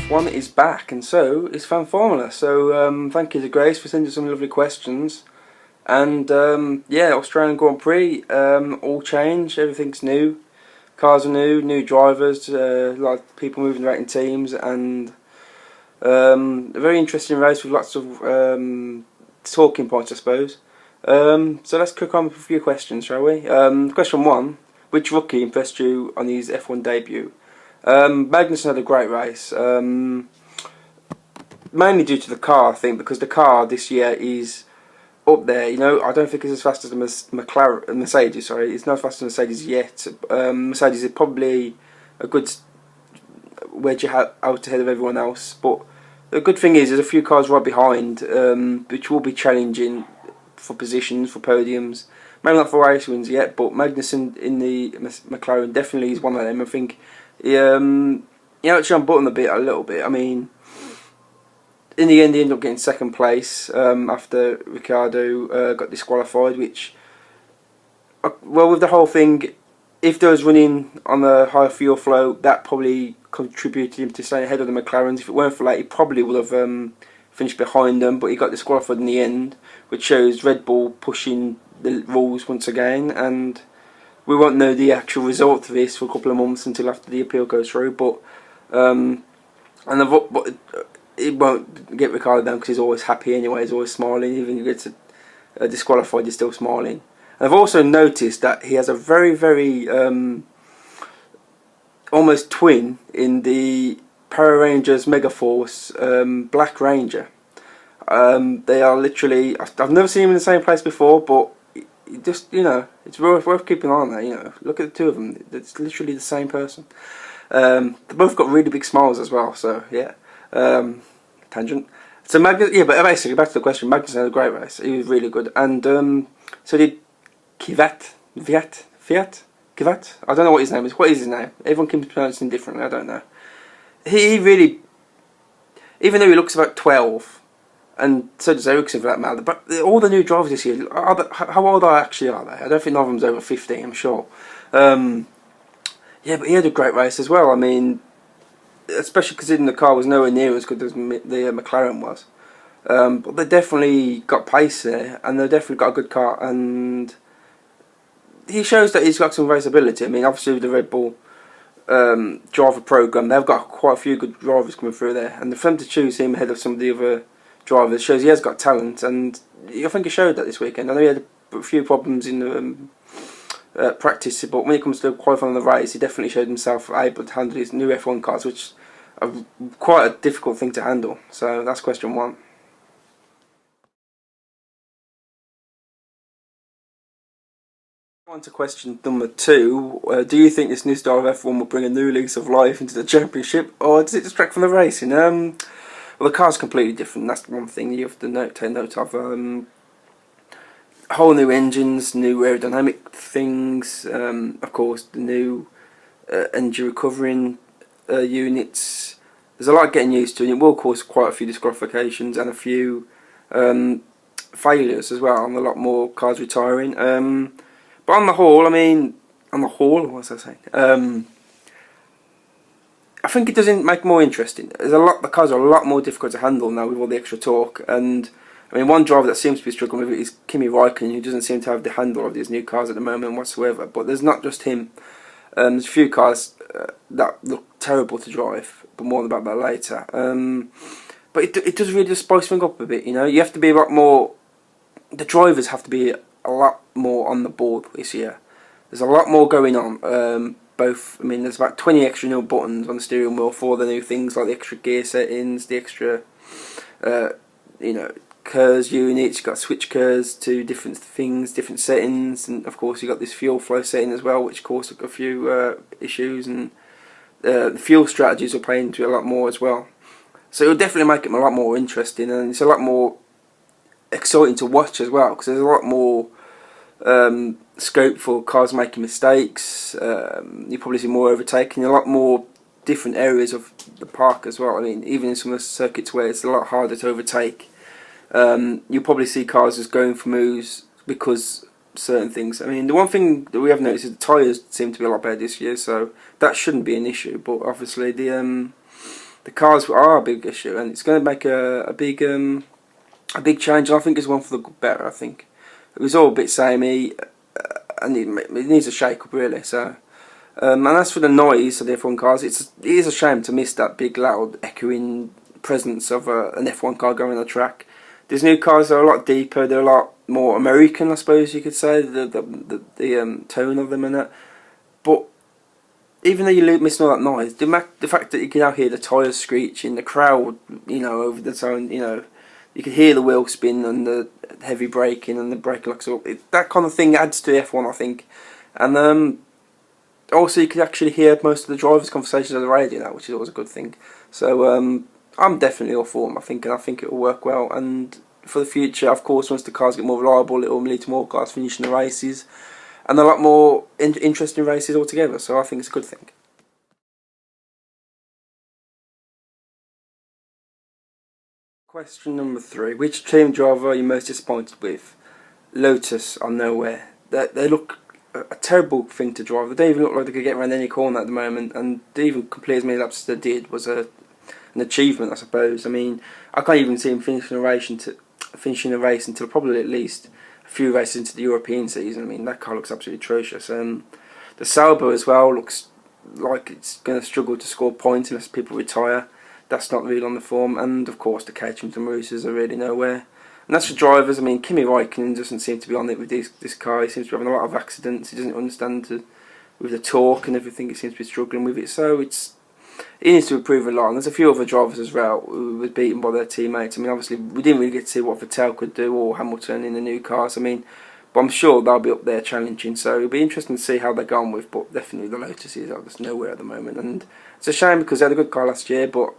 F1 is back, and so is Fan Formula. So thank you to Grace for sending some lovely questions. And yeah, Australian Grand Prix, all changed, everything's new. Cars are new, new drivers, like people moving around in teams, and a very interesting race with lots of talking points, I suppose. So let's click on with a few questions, shall we? Question 1: which rookie impressed you on his F1 debut? Magnussen had a great race, mainly due to the car, I think, because the car this year is up there. You know, I don't think it's as fast as the Mercedes. Sorry, it's not as fast as Mercedes yet. Mercedes is probably a good wedge out ahead of everyone else, but the good thing is there's a few cars right behind, which will be challenging for positions, for podiums. Maybe not for race wins yet, but Magnussen in the McLaren definitely is one of them. I think he actually unbuttoned a little bit. I mean, in the end, he ended up getting second place after Ricciardo got disqualified, which, well, with the whole thing, if there was running on a higher fuel flow, that probably contributed him to staying ahead of the McLarens. If it weren't for that, he probably would have finished behind them, but he got disqualified in the end, which shows Red Bull pushing the rules once again, and we won't know the actual result of this for a couple of months until after the appeal goes through. But it won't get Ricciardo down because he's always happy anyway. He's always smiling, even if he gets disqualified, he's still smiling. And I've also noticed that he has a very, very almost twin in the Power Rangers Megaforce Black Ranger. They are literally, I've never seen him in the same place before, but just, you know, it's worth keeping an eye on that. You know, look at the two of them, it's literally the same person. They both got really big smiles as well, so yeah. Tangent. So yeah, but basically back to the question, Magnussen had a great race. He was really good, and so did Kvyat. I don't know what his name is. What is his name? Everyone keeps pronouncing it differently. I don't know. He really, even though he looks about 12. And so does Ericsson for that matter. But all the new drivers this year, how old are they? I don't think none of them's over 50, I'm sure. Yeah, but he had a great race as well. I mean, especially considering the car was nowhere near as good as the McLaren was. But they definitely got pace there, and they definitely got a good car. And he shows that he's got some race ability. I mean, obviously with the Red Bull driver program, they've got quite a few good drivers coming through there. And for them to choose him ahead of some of the other drivers shows he has got talent, and I think he showed that this weekend. I know he had a few problems in the practice, but when it comes to qualifying the race, he definitely showed himself able to handle his new F1 cars, which are quite a difficult thing to handle. So that's question 1. On to question number 2. Do you think this new style of F1 will bring a new lease of life into the championship, or does it distract from the racing? Well, the car's completely different. That's one thing you have to take note of. Whole new engines, new aerodynamic things. Of course, the new engine recovering units. There's a lot getting used to, and it will cause quite a few disqualifications and a few failures as well, and a lot more cars retiring. But on the whole, I mean, what was I saying? I think it doesn't make it more interesting. The cars are a lot more difficult to handle now with all the extra torque. And I mean, one driver that seems to be struggling with it is Kimi Räikkönen, who doesn't seem to have the handle of these new cars at the moment whatsoever. But there's not just him. There's a few cars that look terrible to drive, but more about that later. But it does really just spice things up a bit. You know, you have to be a lot more. The drivers have to be a lot more on the board this year. There's a lot more going on. I mean, there's about 20 extra new buttons on the steering wheel for the new things, like the extra gear settings, the extra, KERS units. You've got switch KERS to different things, different settings, and of course you've got this fuel flow setting as well, which caused a few issues, and the fuel strategies are playing into it a lot more as well. So it'll definitely make it a lot more interesting, and it's a lot more exciting to watch as well, because there's a lot more scope for cars making mistakes. You probably see more overtaking, a lot more different areas of the park as well. I mean, even in some of the circuits where it's a lot harder to overtake, you'll probably see cars just going for moves because certain things. I mean, the one thing that we have noticed is the tyres seem to be a lot better this year, so that shouldn't be an issue. But obviously the the cars are a big issue, and it's going to make a big change. And I think it's one for the better. I think it was all a bit samey, and it needs a shake up really. So. And as for the noise of the F1 cars, it is a shame to miss that big, loud, echoing presence of an F1 car going on the track. These new cars are a lot deeper, they're a lot more American, I suppose you could say, the tone of them and that. But even though you're missing all that noise, the fact that you can now hear the tyres screeching, the crowd, over the tone, you can hear the wheel spin and the heavy braking and the braking locks up. That kind of thing adds to F1, I think. And also, you can actually hear most of the drivers' conversations on the radio now, which is always a good thing. So I'm definitely all for them, I think, and I think it will work well. And for the future, of course, once the cars get more reliable, it will lead to more cars finishing the races, and a lot more interesting races altogether. So I think it's a good thing. Question number 3: which team driver are you most disappointed with? Lotus are nowhere. They look a terrible thing to drive. They don't even look like they could get around any corner at the moment, and they even complete as many laps as they did was an achievement, I suppose. I mean, I can't even see him finishing a race until probably at least a few races into the European season. I mean, that car looks absolutely atrocious. The Sauber as well looks like it's going to struggle to score points unless people retire. That's not really on the form, and of course the Caterham and Roosters are really nowhere. And that's for drivers. I mean, Kimi Raikkonen doesn't seem to be on it with this car. He seems to be having a lot of accidents. He doesn't understand with the torque and everything. He seems to be struggling with it. So he needs to improve a lot. And there's a few other drivers as well who were beaten by their teammates. I mean, obviously we didn't really get to see what Vettel could do or Hamilton in the new cars. I mean, but I'm sure they'll be up there challenging. So it'll be interesting to see how they go on with. But definitely the Lotuses are just nowhere at the moment. And it's a shame because they had a good car last year, but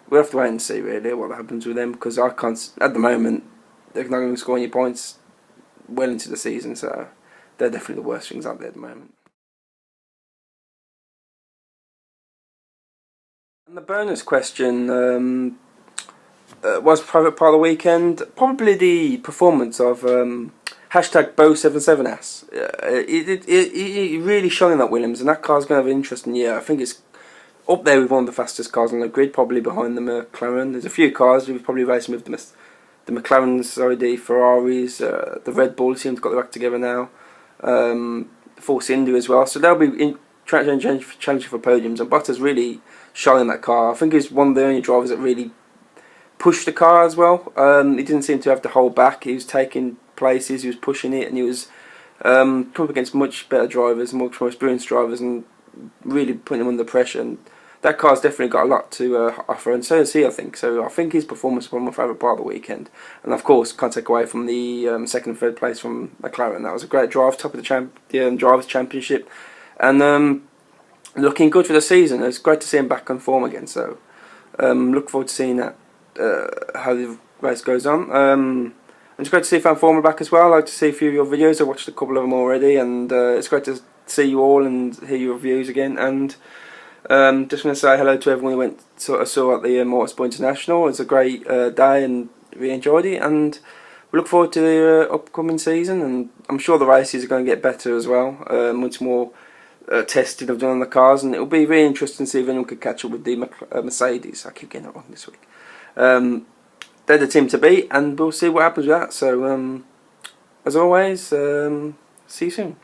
we'll have to wait and see really what happens with them, because I can't, at the moment, they're not going to score any points well into the season, so they're definitely the worst things out there at the moment. And the bonus question was private part of the weekend. Probably the performance of hashtag Bo77S. It really shone in that Williams, and that car's going to have an interesting year. I think it's up there with one of the fastest cars on the grid, probably behind the McLaren. There's a few cars who've probably racing with the McLarens, the Ferraris, the Red Bull seem to have got their act together now. Force India as well, so they'll be challenging for podiums. And Bottas really shone in that car. I think he's one of the only drivers that really pushed the car as well. He didn't seem to have to hold back. He was taking places, he was pushing it, and he was coming up against much better drivers, much more experienced drivers, and really putting him under pressure. And that car's definitely got a lot to offer, and so does he, I think. So I think his performance was my favourite part of the weekend. And of course, can't take away from the second and third place from McLaren. That was a great drive, top of the Drivers' Championship, and looking good for the season. It's great to see him back on form again. So look forward to seeing that how the race goes on. And it's great to see Fan Former back as well. I like to see a few of your videos. I watched a couple of them already, and it's great to see you all and hear your reviews again. And just want to say hello to everyone who saw at the Motorsport International. It's a great day, and we enjoyed it. And we look forward to the upcoming season. And I'm sure the races are going to get better as well. Much more testing I've done on the cars, and it'll be really interesting to see if anyone could catch up with the Mercedes. I keep getting it wrong this week. They're the team to beat, and we'll see what happens with that. So, as always, see you soon.